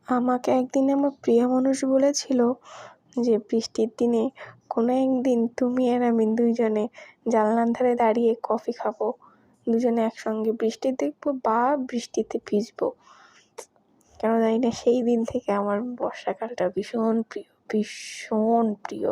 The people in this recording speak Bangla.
আমাকে একদিন আমার প্রিয় মানুষ বলেছিল যে বৃষ্টির দিনে কোনো একদিন তুমি আর আমি দুইজনে জানলার ধারে দাঁড়িয়ে কফি খাবো, দুজনে একসঙ্গে বৃষ্টি দেখবো বা বৃষ্টিতে ভিজবো। কেন জানি না সেই দিন থেকে আমার বর্ষাকালটা ভীষণ প্রিয়, ভীষণ প্রিয়।